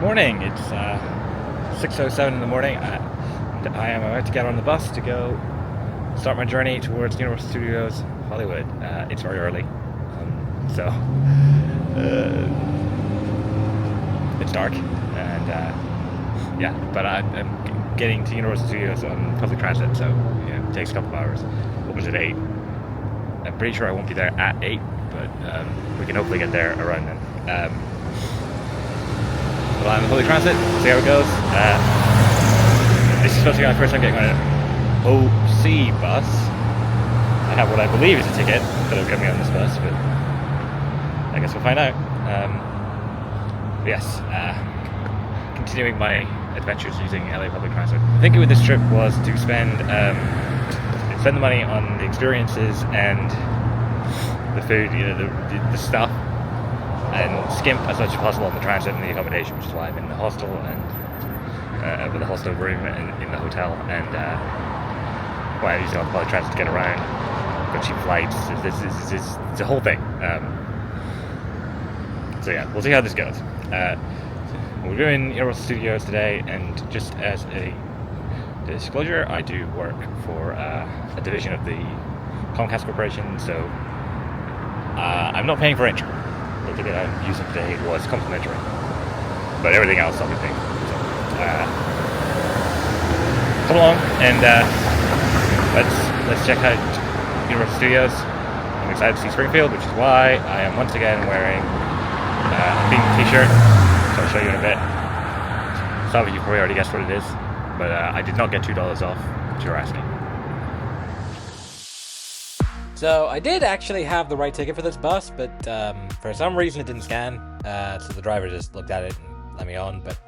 Good morning. It's 6:07 in the morning. I am about to get on the bus to go start my journey towards Universal Studios Hollywood. It's very early, so it's dark, and yeah. But I'm getting to Universal Studios on public transit, so it takes a couple of hours. What was it, 8? I'm pretty sure I won't be there at 8, but we can hopefully get there around then. Well, I'm on public transit, see how it goes. This is supposed to be my first time getting on an OC bus. I have what I believe is a ticket that'll get me on this bus, but I guess we'll find out. Yes, continuing my adventures using LA public transit. Thinking with this trip was to spend the money on the experiences and the food, the stuff, and skimp as much as possible on the transit and the accommodation, which is why I'm in the hostel and with the hostel room and in the hotel, and why I'm using all the public transit to get around. Got cheap flights. It's a whole thing. So yeah, we'll see how this goes. We're doing Universal Studios today, and just as a disclosure, I do work for a division of the Comcast Corporation, so I'm not paying for entry. The ticket I'm using today was complimentary, but everything else I'll be paying for. So, come along and let's check out Universal Studios. I'm excited to see Springfield, which is why I am once again wearing a pink t-shirt, so I'll show you in a bit. Some of you probably already guessed what it is, but I did not get $2 off, if you're asking. So I did actually have the right ticket for this bus, but for some reason it didn't scan, so the driver just looked at it and let me on, but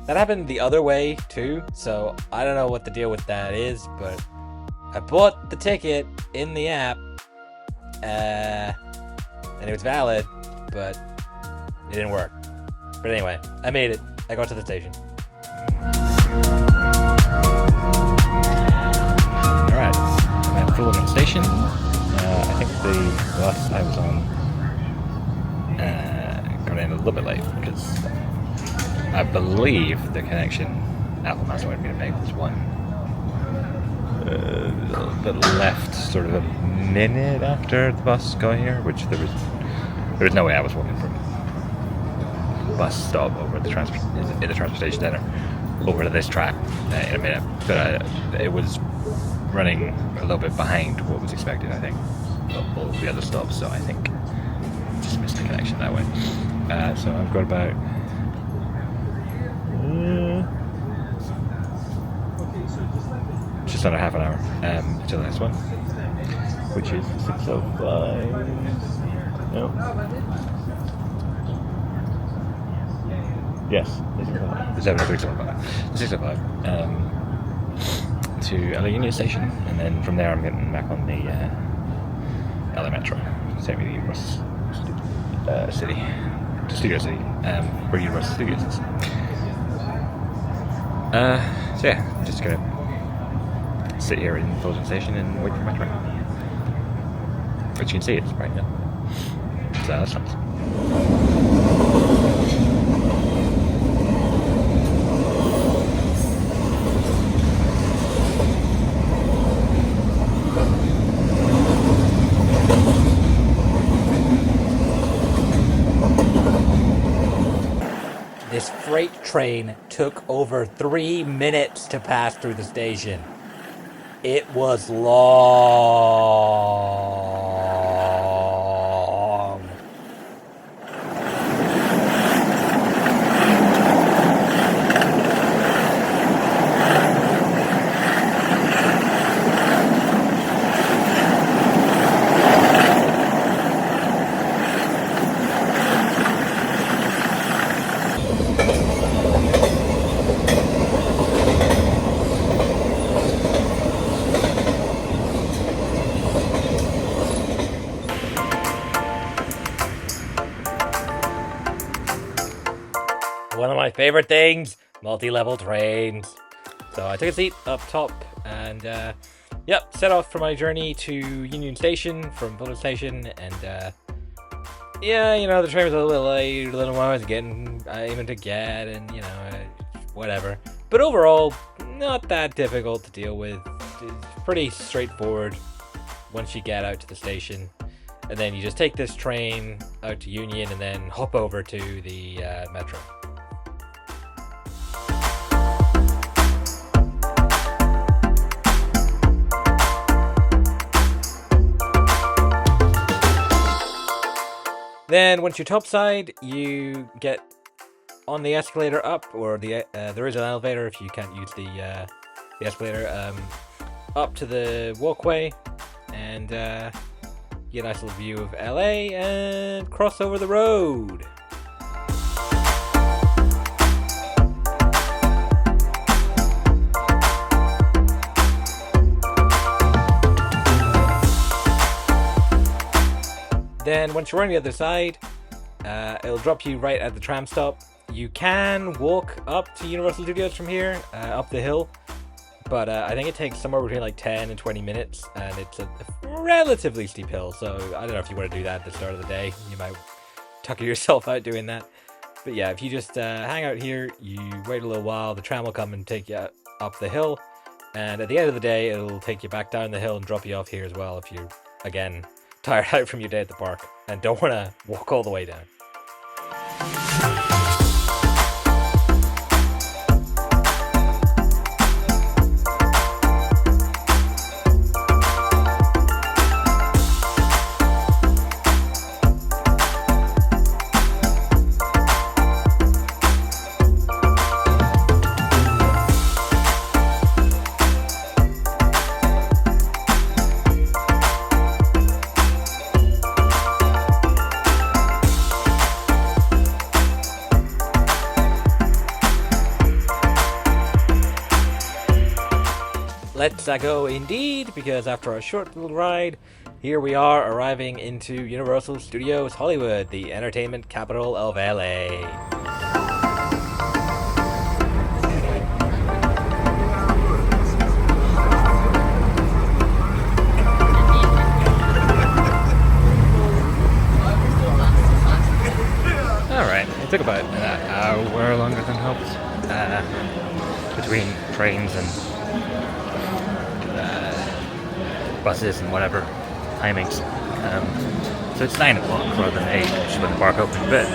that happened the other way too, so I don't know what the deal with that is, but I bought the ticket in the app, and it was valid, but it didn't work. But anyway, I made it. I got to the station. Alright, I'm at Fullerton Station. I think the bus I was on got in a little bit late because I believe the connection Apple Maps wanted me to make was one that left sort of a minute after the bus got here, which there was no way I was walking from the bus stop over the transportation center over to this track in a minute, but it was running a little bit behind what was expected, I think, all of the other stops, so I think just missed the connection that way. So I've got about just under half an hour to the next one, which is 6:05. No. Yes, the 7:03. The 6:05. To LA Union Station, and then from there I'm getting back on the LA Metro, take me to Universal City, to Studio City, where Universal Studios is. So yeah, I'm just gonna sit here in Fullerton Station and wait for my train, which you can see it's right now. So that's nice. This freight train took over 3 minutes to pass through the station. It was long. One of my favorite things, multi-level trains. So I took a seat up top and set off for my journey to Union Station from Fullerton Station, and yeah, you know, the train was a little late, a little more I was getting, aiming to get, and, you know, whatever. But overall, not that difficult to deal with. It's pretty straightforward once you get out to the station. And then you just take this train out to Union and then hop over to the metro. Then once you're topside, you get on the escalator up, or there is an elevator if you can't use the escalator, up to the walkway, and get a nice little view of LA and cross over the road. Then once you're on the other side, it'll drop you right at the tram stop. You can walk up to Universal Studios from here, up the hill, but I think it takes somewhere between like 10 and 20 minutes, and it's a relatively steep hill, so I don't know if you want to do that at the start of the day. You might tucker yourself out doing that. But yeah, if you just hang out here, you wait a little while, the tram will come and take you up the hill, and at the end of the day, it'll take you back down the hill and drop you off here as well if you're, again, tired out from your day at the park and don't want to walk all the way down. Let's go indeed, because after a short little ride, here we are arriving into Universal Studios Hollywood, the entertainment capital of LA. Alright, it took about an hour longer than hoped, between trains and buses and whatever timings. So it's 9 o'clock rather than 8, which is when the park opened, but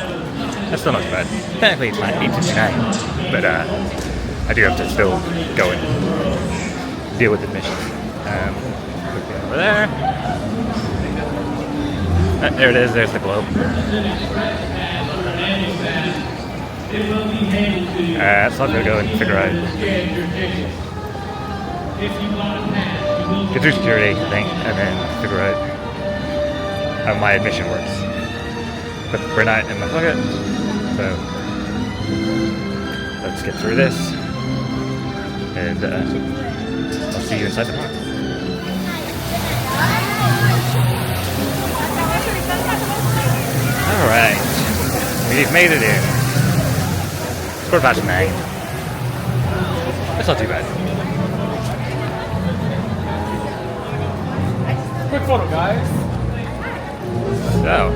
that's still not bad. Technically it's 8:59, but I do have to still go and deal with the mission. Quickly over there. There it is, there's the globe. So I'm going to go and figure out, get through security, I think, and then figure out how my admission works. Put the printout in my pocket, so let's get through this, and I'll see you inside the park. Alright, we've made it in. It's 9:15. That's not too bad. Quick photo, guys. So,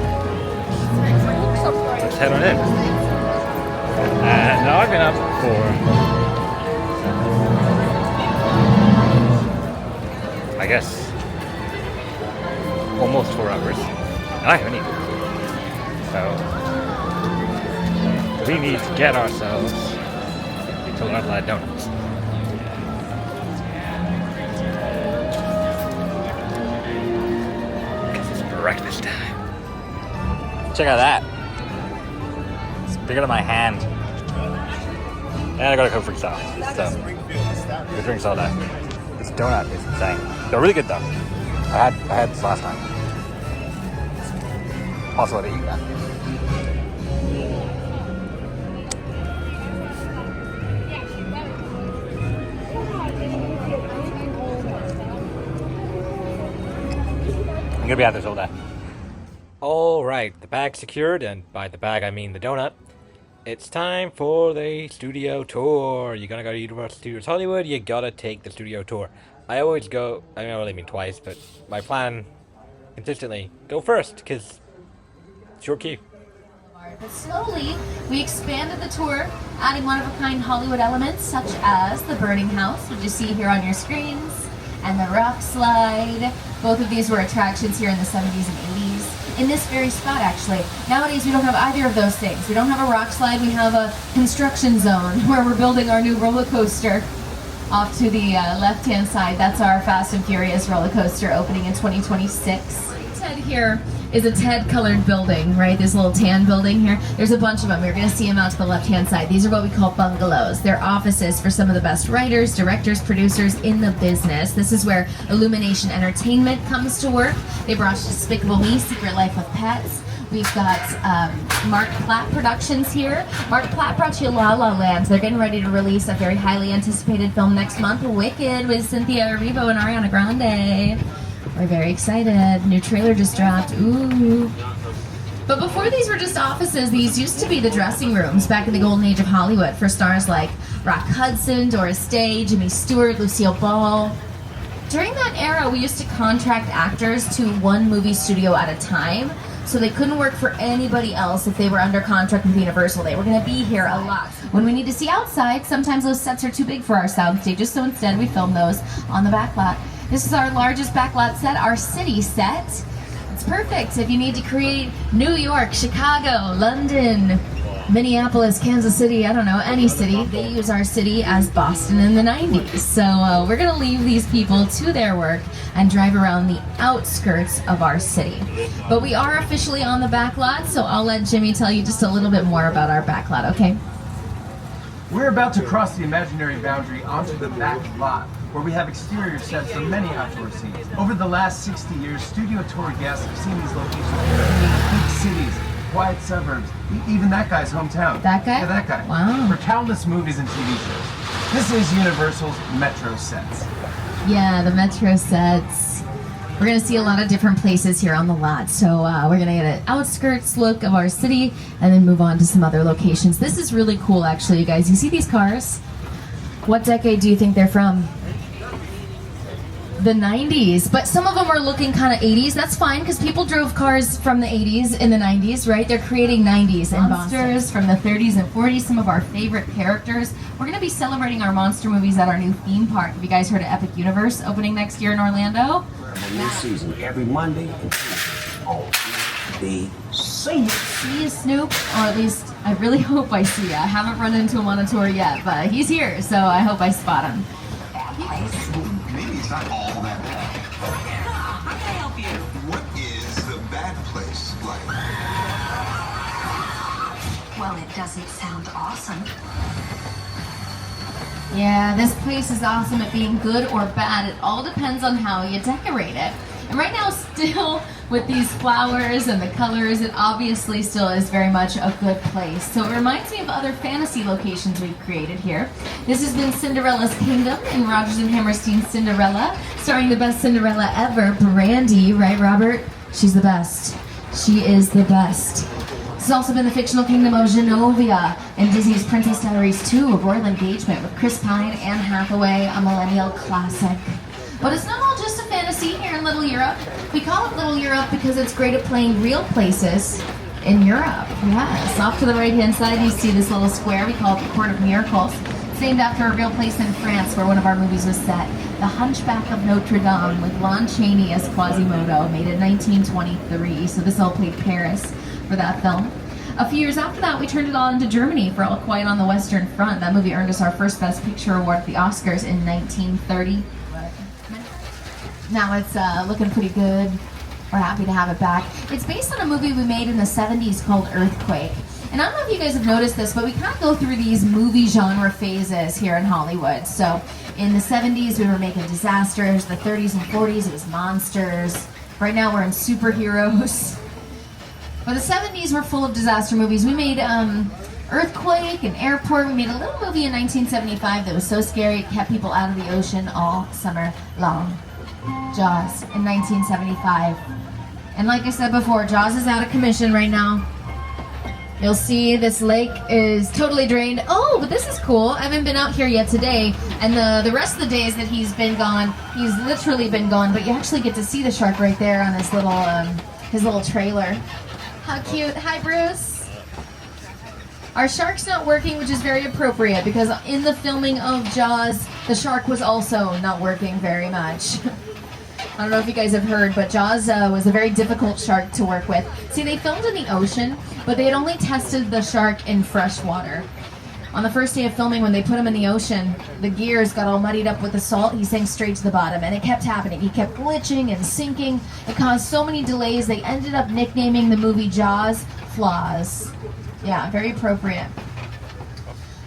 let's head on in. And now I've been up for, I guess, almost 4 hours. And I haven't eaten. So, we need to get ourselves to Lard Donuts. Breakfast time. Check out that. It's bigger than my hand. And I got a Coke for yourself. Good drinks all day. This donut is insane. They're really good though. I had this last time. It's possible to eat that. I'm gonna be at this all day. Alright, the bag secured, and by the bag I mean the donut. It's time for the studio tour. You're gonna go to Universal Studios Hollywood, you gotta take the studio tour. I always go, I only mean twice, but my plan, consistently, go first, because short queue. But slowly, we expanded the tour, adding one-of-a-kind Hollywood elements such as the burning house, which you see here on your screens, and the rock slide. Both of these were attractions here in the 70s and 80s. In this very spot, actually. Nowadays, we don't have either of those things. We don't have a rock slide, we have a construction zone where we're building our new roller coaster. Off to the left-hand side, that's our Fast and Furious roller coaster opening in 2026. Ted here is a Ted-colored building, right? This little tan building here. There's a bunch of them. You're going to see them out to the left-hand side. These are what we call bungalows. They're offices for some of the best writers, directors, producers in the business. This is where Illumination Entertainment comes to work. They brought Despicable Me, Secret Life of Pets. We've got Mark Platt Productions here. Mark Platt brought you La La Land. They're getting ready to release a very highly anticipated film next month, Wicked, with Cynthia Erivo and Ariana Grande. We're very excited. New trailer just dropped. Ooh. But before these were just offices, these used to be the dressing rooms back in the golden age of Hollywood for stars like Rock Hudson, Doris Day, Jimmy Stewart, Lucille Ball. During that era, we used to contract actors to one movie studio at a time, so they couldn't work for anybody else if they were under contract with Universal. They were going to be here a lot. When we need to see outside, sometimes those sets are too big for our sound stages, so instead we film those on the back lot. This is our largest backlot set, our city set. It's perfect if you need to create New York, Chicago, London, Minneapolis, Kansas City, I don't know, any city. They use our city as Boston in the 90s. So we're going to leave these people to their work and drive around the outskirts of our city. But we are officially on the backlot, so I'll let Jimmy tell you just a little bit more about our backlot, okay? We're about to cross the imaginary boundary onto the back lot, where we have exterior sets for many outdoor scenes. Over the last 60 years, studio tour guests have seen these locations in big cities, quiet suburbs, even that guy's hometown. That guy? Yeah, that guy. Wow. For countless movies and TV shows. This is Universal's Metro sets. Yeah, the Metro sets. We're going to see a lot of different places here on the lot. So we're going to get an outskirts look of our city and then move on to some other locations. This is really cool, actually, you guys. You see these cars? What decade do you think they're from? The 90s, but some of them are looking kind of 80s. That's fine, because people drove cars from the 80s in the 90s, right? They're creating 90s and monsters from the 30s and 40s, some of our favorite characters. We're going to be celebrating our monster movies at our new theme park. Have you guys heard of Epic Universe opening next year in Orlando? A new season every Monday and Tuesday on the See you, Snoop, or at least I really hope I see you. I haven't run into him on a tour yet, but he's here, so I hope I spot him. Maybe it's not all that bad. How can I help you? What is the bad place like? Well, it doesn't sound awesome. Yeah, this place is awesome at being good or bad. It all depends on how you decorate it. And right now, still with these flowers and the colors, it obviously still is very much a good place. So it reminds me of other fantasy locations we've created here. This has been Cinderella's Kingdom in Rodgers and Hammerstein's Cinderella, starring the best Cinderella ever, Brandy, right, Robert? She's the best. She is the best. This has also been the fictional kingdom of Genovia in Disney's Princess Diaries 2, a royal engagement with Chris Pine and Anne Hathaway, a millennial classic. But it's not all just a fantasy here in Little Europe. We call it Little Europe because it's great at playing real places in Europe. Yes, off to the right-hand side you see this little square. We call it the Court of Miracles. It's named after a real place in France where one of our movies was set. The Hunchback of Notre Dame with Lon Chaney as Quasimodo, made in 1923. So this all played Paris for that film. A few years after that, we turned it all into Germany for All Quiet on the Western Front. That movie earned us our first Best Picture award at the Oscars in 1930. Now it's looking pretty good. We're happy to have it back. It's based on a movie we made in the 70s called Earthquake. And I don't know if you guys have noticed this, but we kind of go through these movie genre phases here in Hollywood. So in the 70s, we were making disasters. The 30s and 40s, it was monsters. Right now, we're in superheroes. But the 70s were full of disaster movies. We made Earthquake and Airport. We made a little movie in 1975 that was so scary it kept people out of the ocean all summer long. Jaws in 1975. And like I said before, Jaws is out of commission right now. You'll see this lake is totally drained. Oh, but this is cool. I haven't been out here yet today. And the rest of the days that he's been gone, he's literally been gone. But you actually get to see the shark right there on his little trailer. How cute. Hi, Bruce. Our shark's not working, which is very appropriate because in the filming of Jaws, the shark was also not working very much. I don't know if you guys have heard, but Jaws was a very difficult shark to work with. See, they filmed in the ocean, but they had only tested the shark in fresh water. On the first day of filming, when they put him in the ocean, the gears got all muddied up with the salt. He sank straight to the bottom, and it kept happening. He kept glitching and sinking. It caused so many delays, they ended up nicknaming the movie Jaws Flaws. Yeah, very appropriate.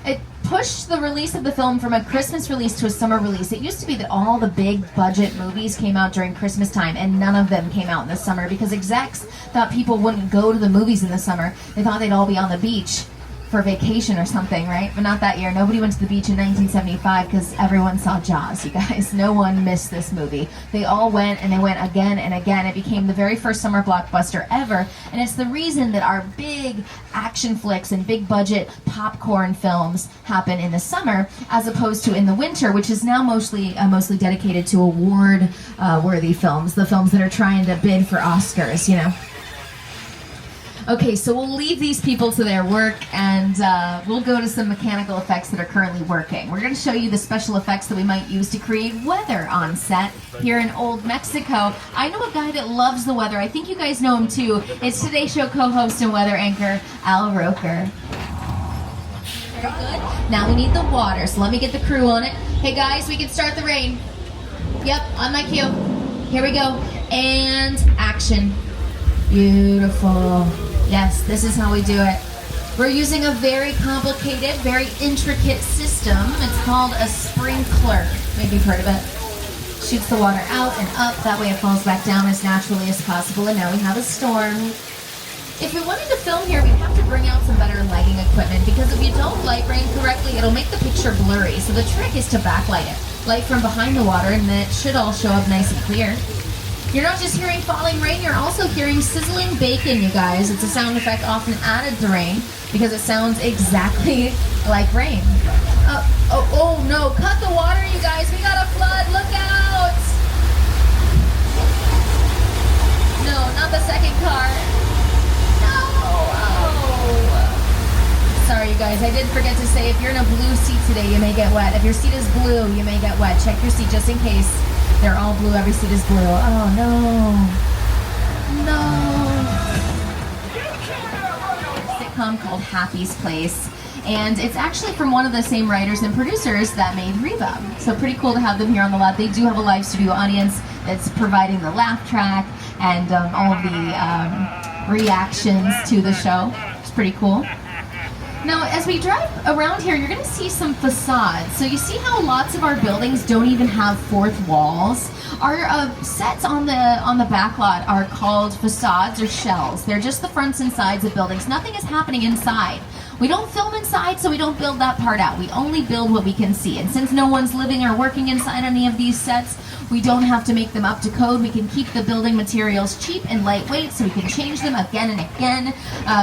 It pushed the release of the film from a Christmas release to a summer release. It used to be that all the big budget movies came out during Christmas time, and none of them came out in the summer because execs thought people wouldn't go to the movies in the summer. They thought they'd all be on the beach for vacation or something, right? But not that year. Nobody went to the beach in 1975 because everyone saw Jaws, you guys. No one missed this movie. They all went, and they went again and again. It became the very first summer blockbuster ever, and it's the reason that our big action flicks and big budget popcorn films happen in the summer as opposed to in the winter, which is now mostly dedicated to award worthy films, the films that are trying to bid for Oscars, you know. Okay, so we'll leave these people to their work, and we'll go to some mechanical effects that are currently working. We're going to show you the special effects that we might use to create weather on set here in Old Mexico. I know a guy that loves the weather. I think you guys know him too. It's Today Show co-host and weather anchor, Al Roker. Very good. Now we need the water, so let me get the crew on it. Hey guys, we can start the rain. Yep, on my cue. Here we go. And action. Beautiful. Yes, this is how we do it. We're using a very complicated, very intricate system. It's called a sprinkler. Maybe you've heard of it. Shoots the water out and up. That way it falls back down as naturally as possible. And now we have a storm. If we wanted to film here, we'd have to bring out some better lighting equipment because if you don't light rain correctly, it'll make the picture blurry. So the trick is to backlight it. Light from behind the water and then it should all show up nice and clear. You're not just hearing falling rain, you're also hearing sizzling bacon, you guys. It's a sound effect often added to rain because it sounds exactly like rain. Oh no, cut the water, you guys. We got a flood, look out! No, not the second car. No, oh. Sorry, you guys, I did forget to say if you're in a blue seat today, you may get wet. If your seat is blue, you may get wet. Check your seat just in case. They're all blue, every seat is blue. Oh no. No. Sitcom called Happy's Place. And it's actually from one of the same writers and producers that made Reba. So pretty cool to have them here on the lot. They do have a live studio audience that's providing the laugh track and all of the reactions to the show. It's pretty cool. Now, as we drive around here, you're going to see some facades. So you see how lots of our buildings don't even have fourth walls? Our sets on the back lot are called facades or shells. They're just the fronts and sides of buildings. Nothing is happening inside. We don't film inside, so we don't build that part out. We only build what we can see. And since no one's living or working inside any of these sets, we don't have to make them up to code. We can keep the building materials cheap and lightweight, so we can change them again and again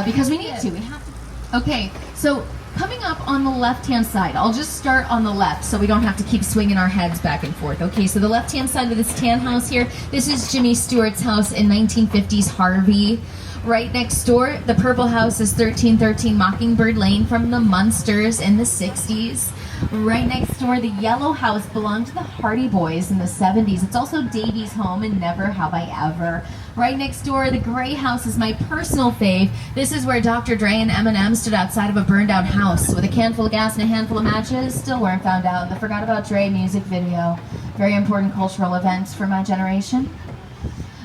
because we need to. We have to. Okay, so coming up on the left-hand side, I'll just start on the left so we don't have to keep swinging our heads back and forth. Okay, so the left-hand side of this tan house here, this is Jimmy Stewart's house in 1950s Harvey. Right next door, the purple house is 1313 Mockingbird Lane from the Munsters in the 60s. Right next door, the yellow house belonged to the Hardy Boys in the 70s. It's also Davy's home in Never Have I Ever. Right next door, the gray house is my personal fave. This is where Dr. Dre and Eminem stood outside of a burned out house with a can full of gas and a handful of matches. Still weren't found out. The Forgot About Dre music video. Very important cultural event for my generation.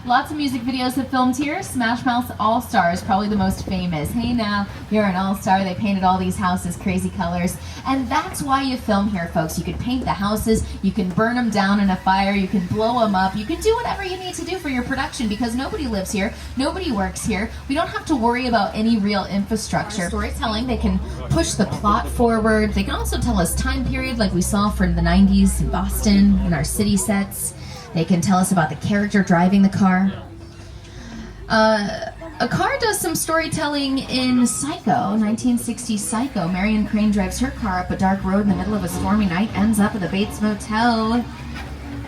Lots of music videos have filmed here. Smash Mouth All-Stars, probably the most famous. Hey now, you're an all-star. They painted all these houses crazy colors. And that's why you film here, folks. You can paint the houses, you can burn them down in a fire, you can blow them up, you can do whatever you need to do for your production because nobody lives here, nobody works here. We don't have to worry about any real infrastructure. Storytelling, they can push the plot forward. They can also tell us time period like we saw from the 90s in Boston in our city sets. They can tell us about the character driving the car. A car does some storytelling in Psycho, 1960s Psycho. Marion Crane drives her car up a dark road in the middle of a stormy night, ends up at the Bates Motel,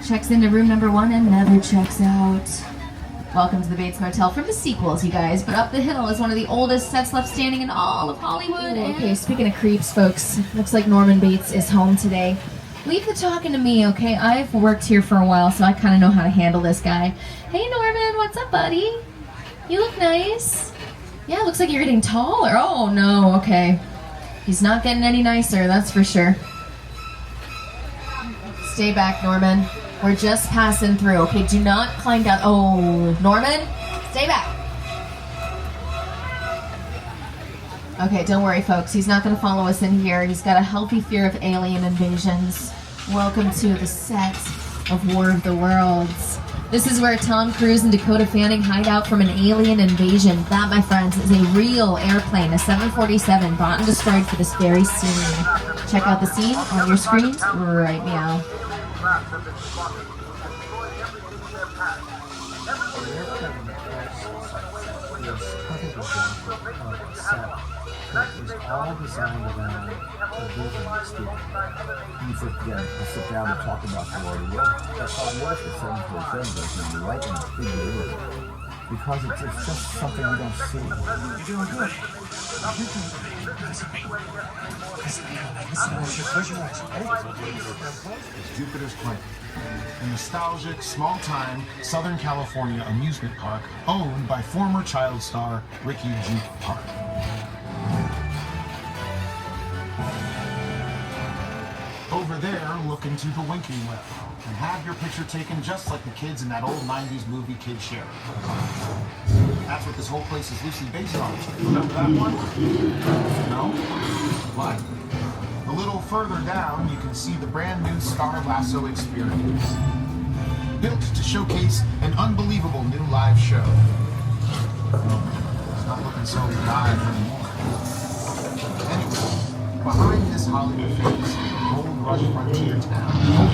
checks into room number 1 and never checks out. Welcome to the Bates Motel from the sequels, you guys. But up the hill is one of the oldest sets left standing in all of Hollywood. Okay, speaking of creeps, folks, looks like Norman Bates is home today. Leave the talking to me, okay? I've worked here for a while, so I kind of know how to handle this guy. Hey, Norman, what's up, buddy? You look nice. Yeah, looks like you're getting taller. Oh, no, okay. He's not getting any nicer, that's for sure. Stay back, Norman. We're just passing through, okay? Do not climb down. Oh, Norman, stay back. Okay, don't worry, folks. He's not going to follow us in here. He's got a healthy fear of alien invasions. Welcome to the set of War of the Worlds. This is where Tom Cruise and Dakota Fanning hide out from an alien invasion. That, my friends, is a real airplane, a 747, bought and destroyed for this very scene. Check out the scene on your screen right meow. It was all designed around the vision of Stephen. You sit down and talk about the Lord of the World. That's all it is. The 747 goes in the right in the big area. Because it's just something we don't see. You're doing good. It's Jupiter's Claim, a nostalgic, small-time Southern California amusement park owned by former child star Ricky Juke Park. Over there, look into the winking well and have your picture taken just like the kids in that old 90s movie Kid Share. That's what this whole place is loosely based on. Remember that one? No? Why? A little further down, you can see the brand new Star Lasso experience. Built to showcase an unbelievable new live show. It's not looking so live anymore. Anyway, behind this Hollywood face, Gold Rush frontier town,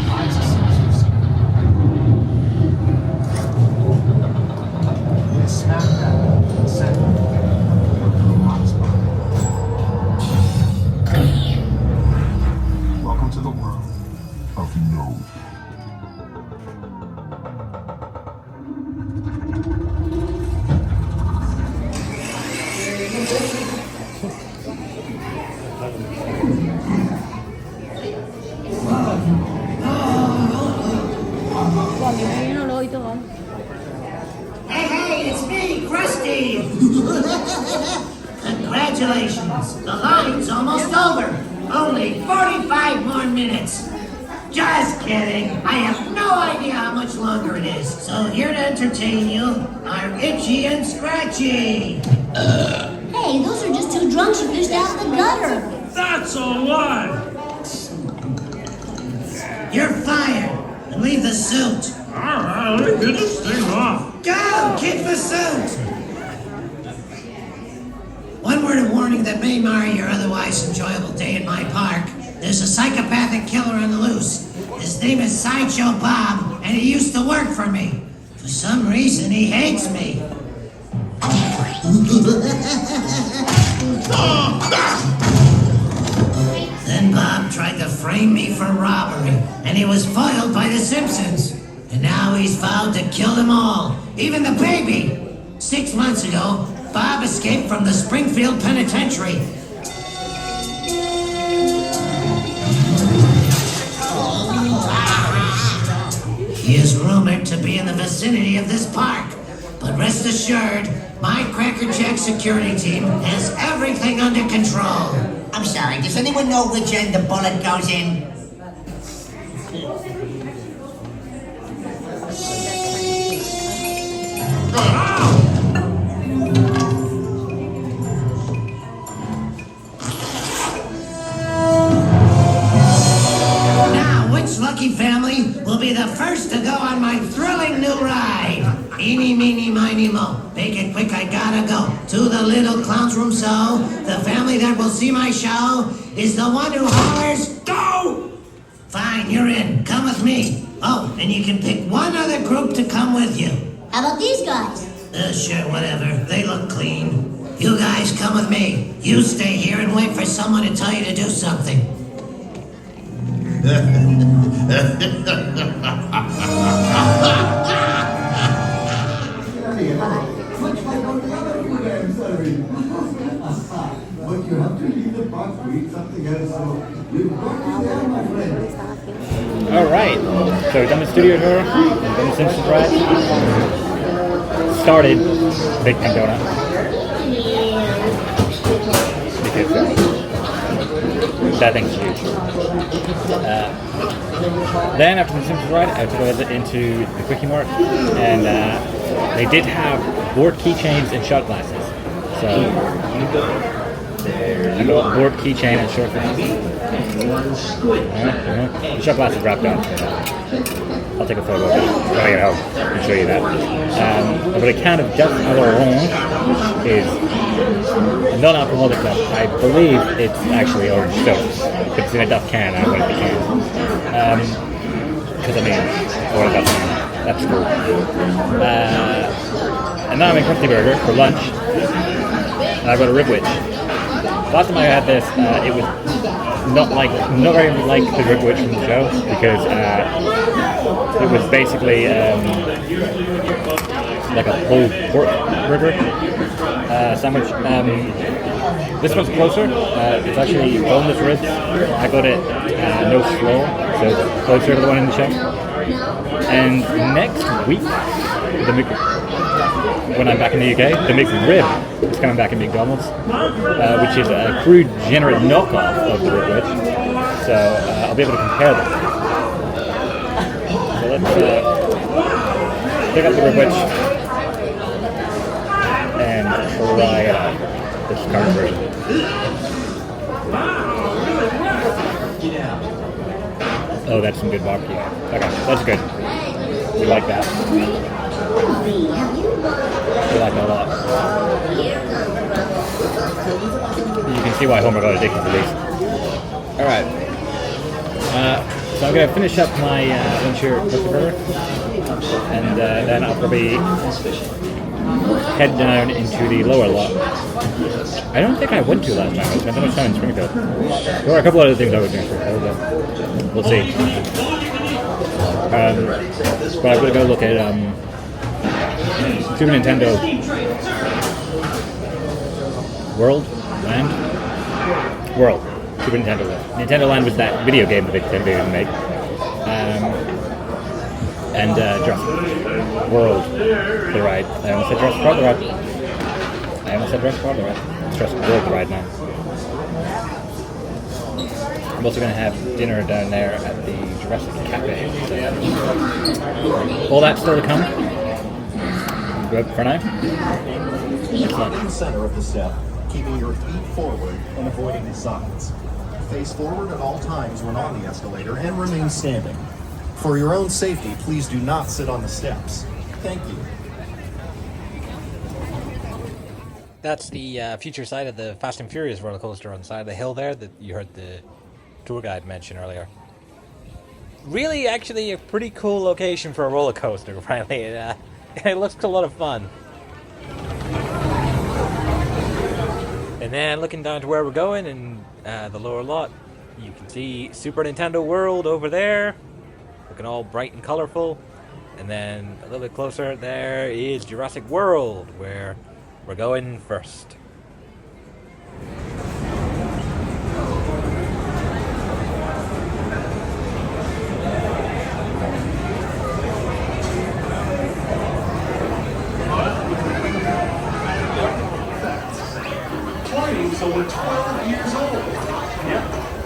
lies a Simpsons secret. It is smack dab in the center of the hotspot. Welcome to the world of no. Hey, it's me, Krusty! Congratulations! The line's almost over! Only 45 more minutes! Just kidding! I have no idea how much longer it is. So here to entertain you are Itchy and Scratchy! Hey, those are just two drunks who fished out of the gutter! That's a lie! You're fired! And leave the suit! Alright, let me get this thing off. Go! Kick the suit! One word of warning that may mar your otherwise enjoyable day in my park. There's a psychopathic killer on the loose. His name is Sideshow Bob, and he used to work for me. For some reason, he hates me. Then Bob tried to frame me for robbery, and he was foiled by the Simpsons. And now he's vowed to kill them all, even the baby. 6 months ago, Bob escaped from the Springfield Penitentiary. He is rumored to be in the vicinity of this park, but rest assured, my Cracker Jack security team has everything under control. I'm sorry, does anyone know which end the bullet goes in? Now, which lucky family will be the first to go on my thrilling new ride? Eeny, meeny, miny, mo. Make it quick, I gotta go to the little clown's room, so the family that will see my show is the one who hollers, go! Fine, you're in. Come with me. Oh, and you can pick one other group to come with you. How about these guys? Sure, whatever. They look clean. You guys come with me. You stay here and wait for someone to tell you to do something. Alright, so we've done the studio tour, we've done the Simpsons ride, started Big Pink Donut, because that thing's huge. Then after the Simpsons ride, I took it into the Quickie Mart, and they did have board keychains and shot glasses. So I got a board keychain and shot glasses. The shot glass is wrapped up. I'll take a photo of it when I get home and show you that. But a can of Just Orange is a non-alcoholic stuff. I believe it's actually orange soda. It's in a Duff can. I want it to be canned. Because I mean, I want a Duff can. That's cool. And now I'm in Krusty Burger for lunch. And I've got a ribwich. Last time I had this, it was not very like the ribwich from the show, because it was basically like a pulled pork burger sandwich. This one's closer. It's actually boneless ribs. I got it no slaw, so it's closer to the one in the show. And next week, when I'm back in the UK, the McRib is coming back in McDonald's, which is a crude, degenerate knockoff of the ribwich. So I'll be able to compare them. So let's pick up the ribwich and try this current version. Oh, that's some good barbecue. Okay, that's good. We like that. We like that a lot. You can see why Homer got addicted to these. Alright. So I'm going to finish up my lunch here at Krusty Burger. And then I'll probably head down into the lower lot. I don't think I went to last time. I spent so much time in Springfield. There were a couple other things I was doing in Springfield, but we'll see. But I'm going to go look at Super Nintendo World? Super Nintendo Land. Nintendo Land was that video game that they didn't make. And Jurassic World The Ride. I almost said Jurassic World The Ride. It's Jurassic World The Ride now. I'm also going to have dinner down there at the Jurassic Cafe. So, all that's still to come. Good for now. Excellent. In the center of the step, keeping your feet forward and avoiding the sides. Face forward at all times when on the escalator and remain standing. For your own safety, please do not sit on the steps. Thank you. That's the future side of the Fast and Furious roller coaster on the side of the hill there that you heard the tour guide mention earlier. Really, actually, a pretty cool location for a roller coaster, frankly. It looks a lot of fun. And then looking down to where we're going in the lower lot, you can see Super Nintendo World over there, looking all bright and colorful. And then a little bit closer, there is Jurassic World, where we're going first. So we're 12 years old. Yep.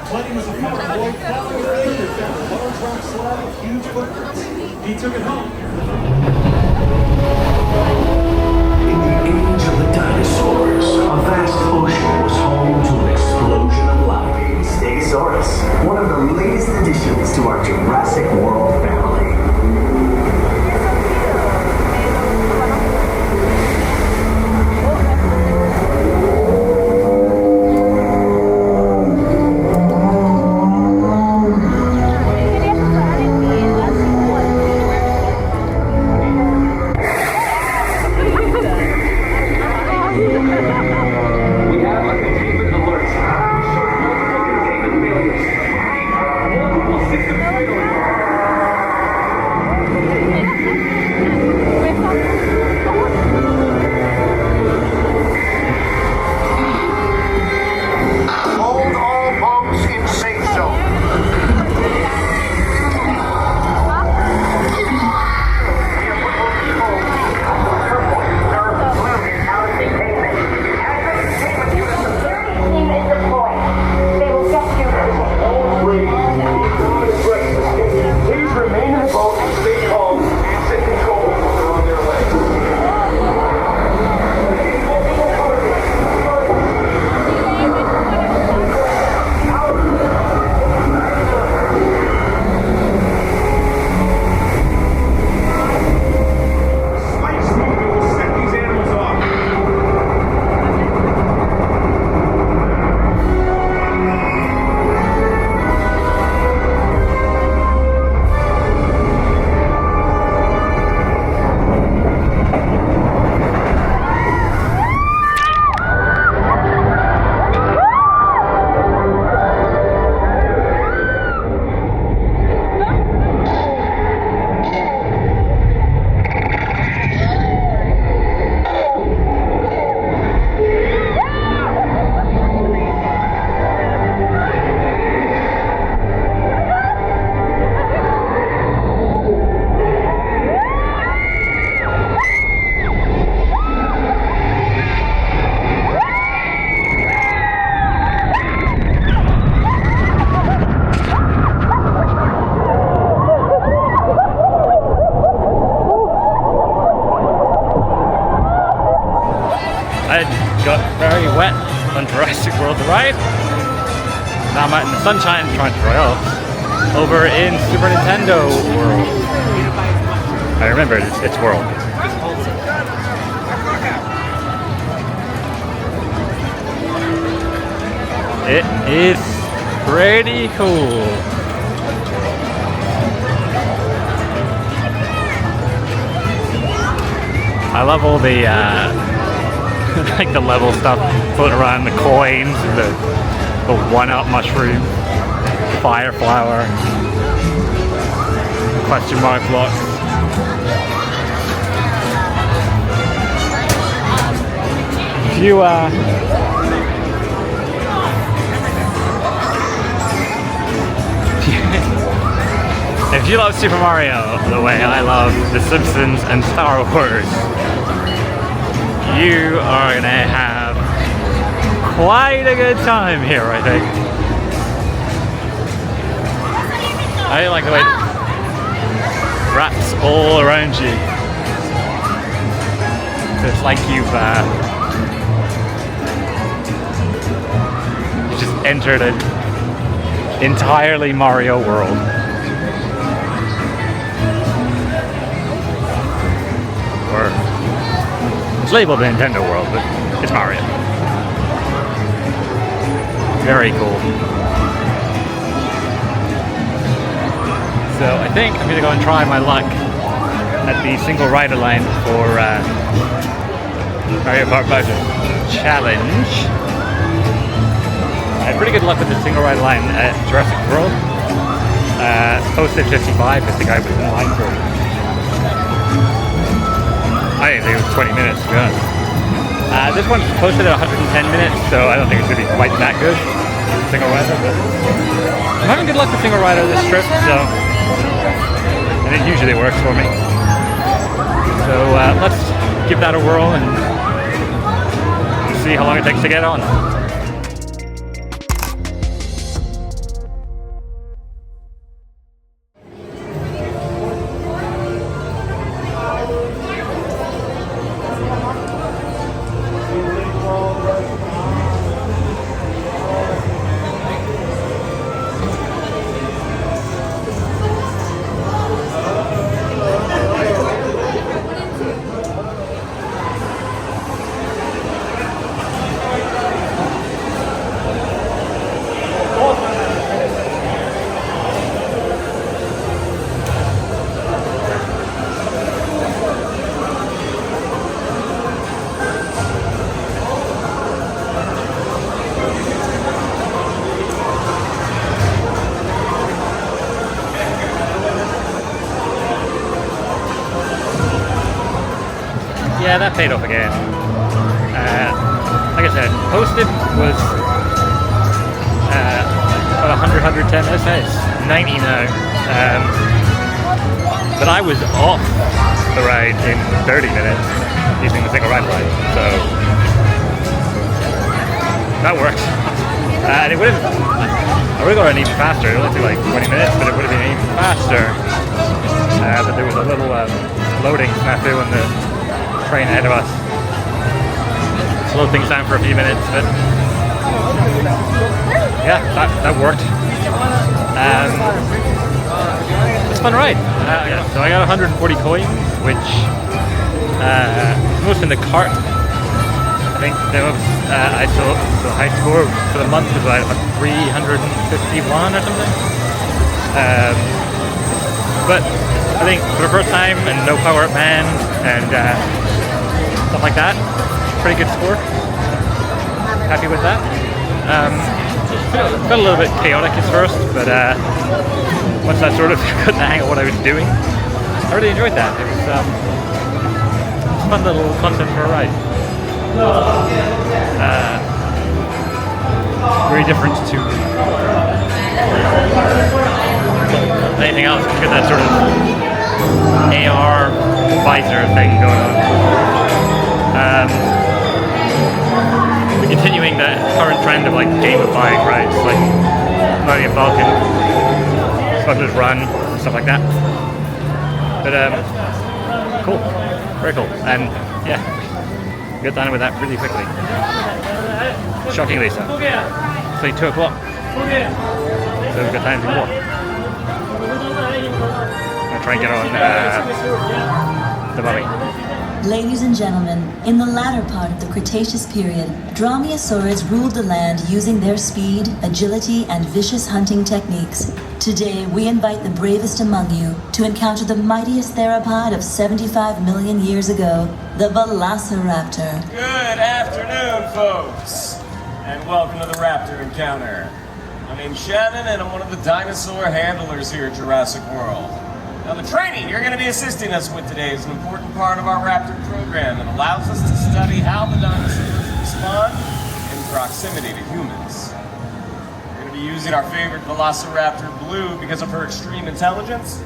Plenty was a farm boy plowing his finger down a large rock slab with huge footprints. He took it home. In the age of the dinosaurs, a vast ocean was home to an explosion of life. Stegosaurus, one of the latest additions to our Jurassic World family. We have a containment alert. on Jurassic World The Ride. Now I'm out in the sunshine trying to dry off over in Super Nintendo World. I remember it's World. It is pretty cool. I love all the like the level stuff floating around, the coins, and the one-up mushroom, fire flower, question mark blocks. If you if you love Super Mario the way I love The Simpsons and Star Wars, you are gonna have quite a good time here, I think. I like the way it wraps all around you. It's like you just entered an entirely Mario world. Or it's labeled the Nintendo world, but it's Mario. Very cool. So I think I'm gonna go and try my luck at the single rider line for Mario Kart Bowser Challenge. I had pretty good luck with the single rider line at Jurassic World. Posted 55 because the guy was in line for it. I didn't think it was 20 minutes, to be honest. This one's posted at 110 minutes, so I don't think it's going to be quite that good. Single rider, but I'm having good luck with single rider this trip, so and it usually works for me. So let's give that a whirl and see how long it takes to get on. Yeah, that paid off again. Like I said, posted was about 100, 110, let's say it's 90 now. But I was off the ride in 30 minutes using the single ride line, so that worked. And it would have, I would have gone even faster. It only took like 20 minutes, but it would have been even faster. But there was a little loading snafu on the train ahead of us. Slowed things down for a few minutes, but yeah, that worked. It's a fun ride. So I got 140 coins, which most in the cart. I think there was, I saw the high score for the month was like 351 or something. But I think for the first time and no power-up band and stuff like that, pretty good score. Happy with that. Felt a little bit chaotic at first, but once I sort of got the hang of what I was doing, I really enjoyed that. It was a fun little concept for a ride. Very different to anything else. It's got that sort of AR visor thing going on. Continuing the current trend of like gamifying rides, like Millennium Falcons, Smuggler's Run, stuff like that. But cool, very cool, and yeah, got done with that pretty quickly. Shockingly so. It's like 2 o'clock. So we've got time to walk. I'll try and get on the mummy. Ladies and gentlemen, in the latter part of the Cretaceous period, dromaeosaurids ruled the land using their speed, agility, and vicious hunting techniques. Today, we invite the bravest among you to encounter the mightiest theropod of 75 million years ago, the Velociraptor. Good afternoon, folks, and welcome to the Raptor Encounter. My name's Shannon, and I'm one of the dinosaur handlers here at Jurassic World. Now, the training you're going to be assisting us with today is an important part of our Raptor program and allows us to study how the dinosaurs respond in proximity to humans. We're going to be using our favorite Velociraptor Blue because of her extreme intelligence,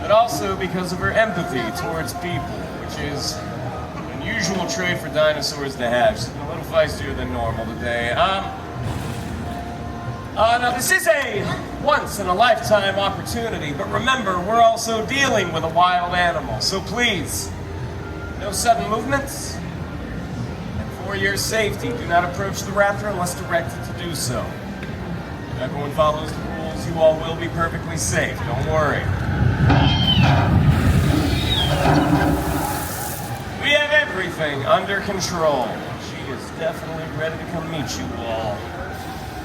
but also because of her empathy towards people, which is an unusual trait for dinosaurs to have. She's a little feistier than normal today. Now, this is a once-in-a-lifetime opportunity, but remember, we're also dealing with a wild animal, so please, no sudden movements, and for your safety, do not approach the raptor unless directed to do so. If everyone follows the rules, you all will be perfectly safe, don't worry. We have everything under control. She is definitely ready to come meet you all.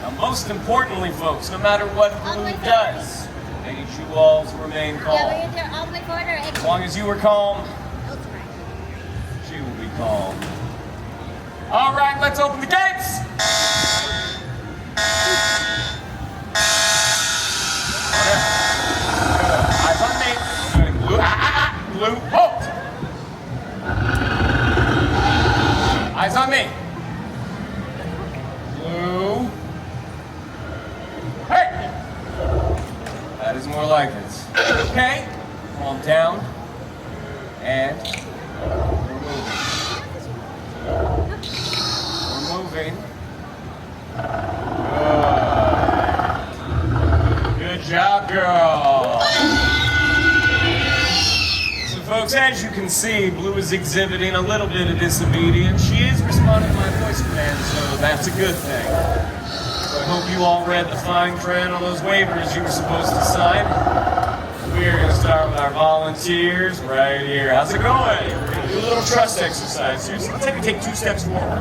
Now, most importantly, folks, no matter what Blue does, I need you all to remain calm. As long as you are calm, she will be calm. All right, let's open the gates! Eyes on me. Blue, Blue, halt! Eyes on me. Blue. Hey! That is more like it. Okay? Calm down. And we're moving. Good job, girl. So, folks, as you can see, Blue is exhibiting a little bit of disobedience. She is responding to my voice command, so that's a good thing. I hope you all read the fine print on those waivers you were supposed to sign. We're going to start with our volunteers right here. How's it going? We're going to do a little trust exercise here. So let's take 2 steps forward.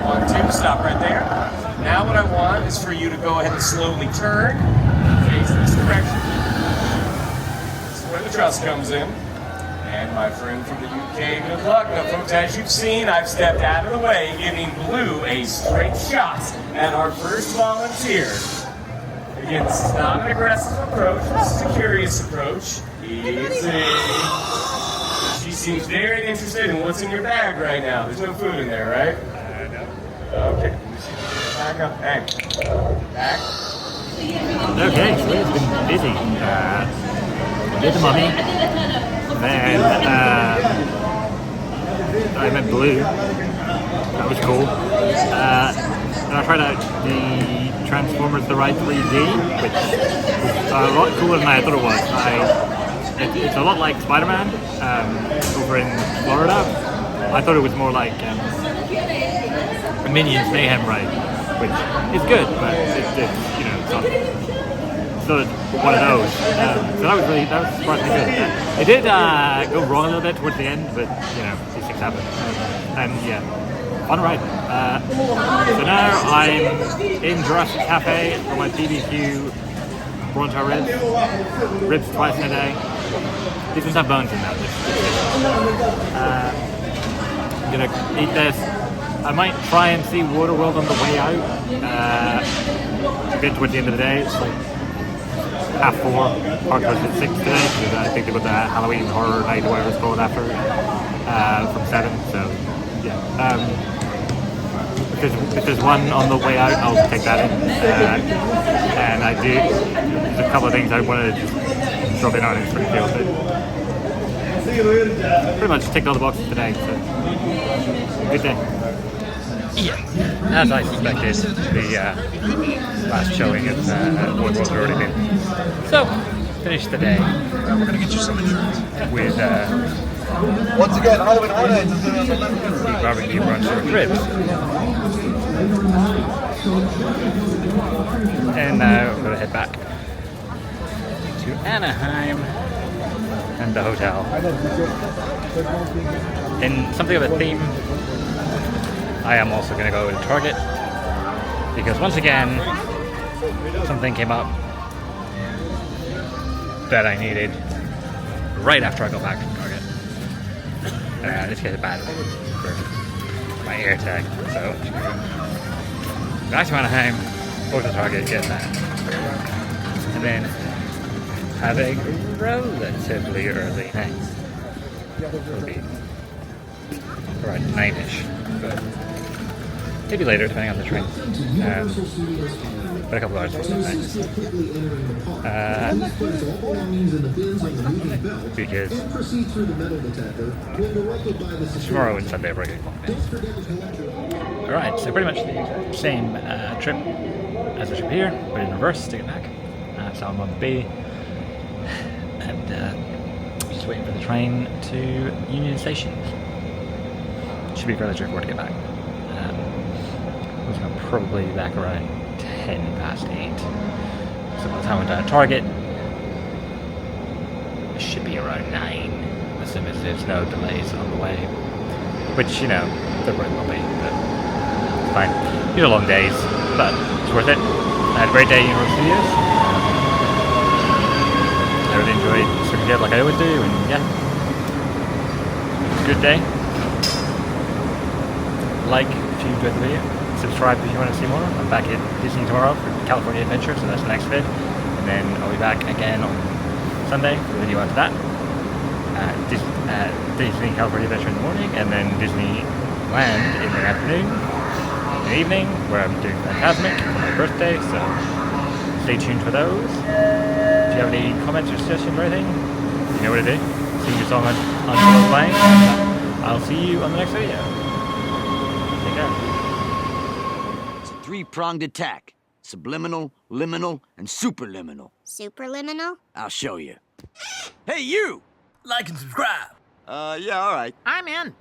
1, 2, stop right there. Now what I want is for you to go ahead and slowly turn, face this direction. This is where the trust comes in. And my friend from the UK, good luck. Now, folks, as you've seen, I've stepped out of the way, giving Blue a straight shot at our first volunteer. Again, this is not an aggressive approach. This is a curious approach. Easy. She seems very interested in what's in your bag right now. There's no food in there, right? No. Okay. Back up. Hey. Back. Okay, so it's been busy. Get the mummy. Then I met Blue. That was cool. And I tried out the Transformers The Ride 3D, which was a lot cooler than I thought it was. It's a lot like Spider-Man over in Florida. I thought it was more like a Minions Mayhem ride, which is good, but it's not one of those. So that was surprisingly good. It did go wrong a little bit towards the end, but these things happen. And yeah, fun ride. So now I'm in Jurassic Cafe for my BBQ Bronto ribs twice in a day. These ones have bones in them. I'm gonna eat this. I might try and see Waterworld on the way out. A bit towards the end of the day. It's like 4:30, parked at 6 today, because I think they got the Halloween Horror Night, whatever it's called, after, from 7, so, yeah. If there's one on the way out, I'll take that in, and there's a couple of things I wanted to just drop in on. It's pretty cool, but pretty much ticked all the boxes today, so, good day. Yeah, as I suspected, the last showing of Waterworld had already been. So, finished the day. We're going to get you some with Once again, Ivan Hines is going to have the barbecue brunch with ribs. And now we're going to head back to Anaheim and the hotel. In something of a theme, I am also going to go to Target because once again, something came up that I needed right after I got back from Target. Let's get a battery for my AirTag. So, back to Anaheim, go to Target, get that. And then have a relatively early night. It'll be around 9-ish. But maybe later, depending on the train. But a couple hours before that. Because tomorrow and Sunday are very good. Alright, so pretty much the exact same trip as the trip here, but in reverse to get back. So I'm on B. And just waiting for the train to Union Station. Should be fairly straightforward to get back. I'm probably back around 10 past 8. So by the time we're done at Target, it should be around 9, as soon as there's no delays on the way. Which, you know, there probably will be, but it's fine. These are long days, but it's worth it. I had a great day at Universal Studios. I really enjoyed Circuit Kid like I always do, and yeah. It's a good day. Like if you enjoyed the video. Subscribe if you want to see more. I'm back at Disney tomorrow for California Adventure, so that's the next vid. And then I'll be back again on Sunday for the video after that. Disney California Adventure in the morning, and then Disneyland in the afternoon, in the evening, where I'm doing Fantasmic for my birthday, so stay tuned for those. If you have any comments or suggestions or anything, you know what to do. Sing your song on playing. I'll see you on the next video. Take care. Three-pronged attack. Subliminal, liminal, and superliminal. Superliminal? I'll show you. Hey, you! Like and subscribe. Yeah, all right. I'm in.